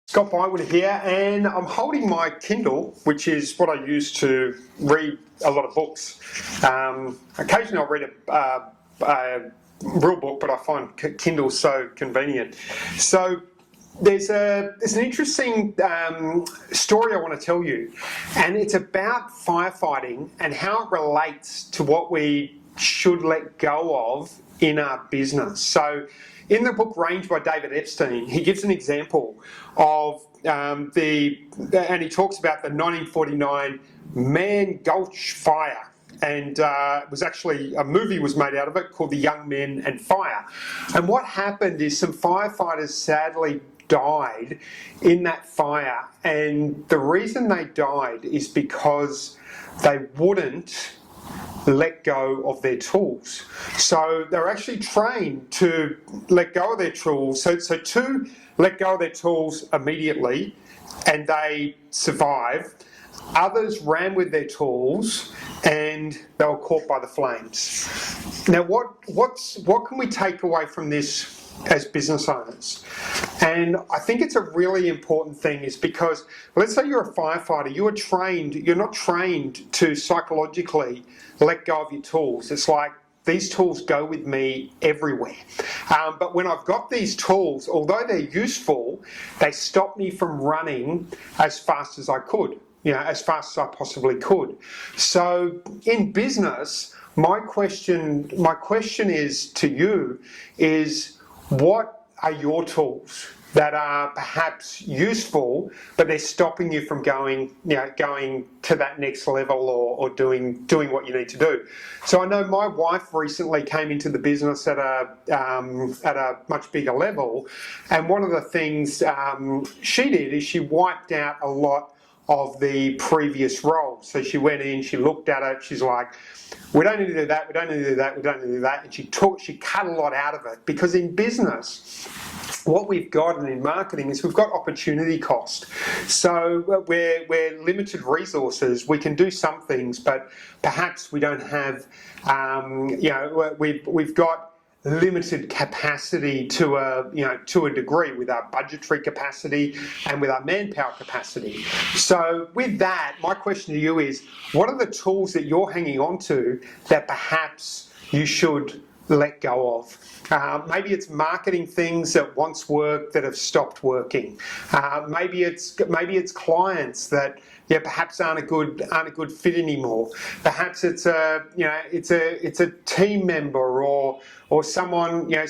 Scott Bywood here, and I'm holding my Kindle, which is what I use to read a lot of books. Occasionally I'll read a real book, but I find Kindle so convenient. So there's an interesting story I want to tell you, and it's about firefighting and how it relates to what we should let go of in our business. So in the book Range by David Epstein, he gives an example of and he talks about the 1949 Man Gulch fire. And it was actually, a movie was made out of it called The Young Men and Fire. And what happened is some firefighters sadly died in that fire. And the reason they died is because they wouldn't let go of their tools. So they're actually trained to let go of their tools. So two let go of their tools immediately and they survived. Others ran with their tools and they were caught by the flames. Now what can we take away from this as business owners? And I think it's a really important thing, is because let's say you're a firefighter, you're not trained to psychologically let go of your tools. It's like, these tools go with me everywhere. But when I've got these tools, although they're useful, they stop me from running as fast as I could, as fast as I possibly could. So in business, my question is to you is, what are your tools that are perhaps useful, but they're stopping you from going to that next level or doing what you need to do? So I know my wife recently came into the business at a much bigger level, and one of the things she did is she wiped out a lot of the previous roles. So she went in, she looked at it, she's like, we don't need to do that, we don't need to do that, we don't need to do that. And she cut a lot out of it, because in business, what we've got, and in marketing, is we've got opportunity cost. So we're limited resources. We can do some things, but perhaps we don't have, we've got limited capacity to a degree, with our budgetary capacity and with our manpower capacity. So with that, my question to you is, what are the tools that you're hanging on to that perhaps you should let go of? Maybe it's marketing things that once worked that have stopped working. Maybe it's clients that perhaps aren't a good fit anymore. Perhaps it's a team member or someone a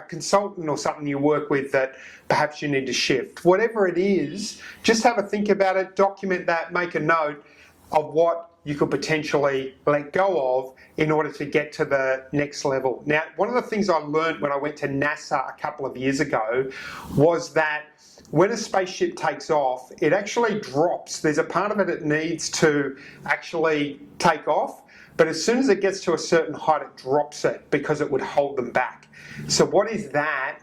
consultant or something you work with that perhaps you need to shift. Whatever it is, just have a think about it, document that, make a note of what you could potentially let go of in order to get to the next level. Now, one of the things I learned when I went to NASA a couple of years ago was that when a spaceship takes off, it actually drops. There's a part of it that needs to actually take off, but as soon as it gets to a certain height, it drops it because it would hold them back. So what is that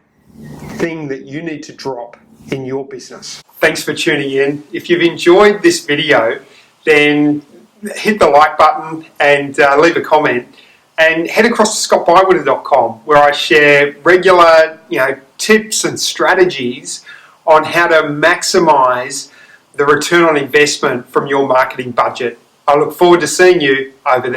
thing that you need to drop in your business? Thanks for tuning in. If you've enjoyed this video, then hit the like button and leave a comment, and head across to scottbywood.com, where I share regular tips and strategies on how to maximize the return on investment from your marketing budget. I look forward to seeing you over there.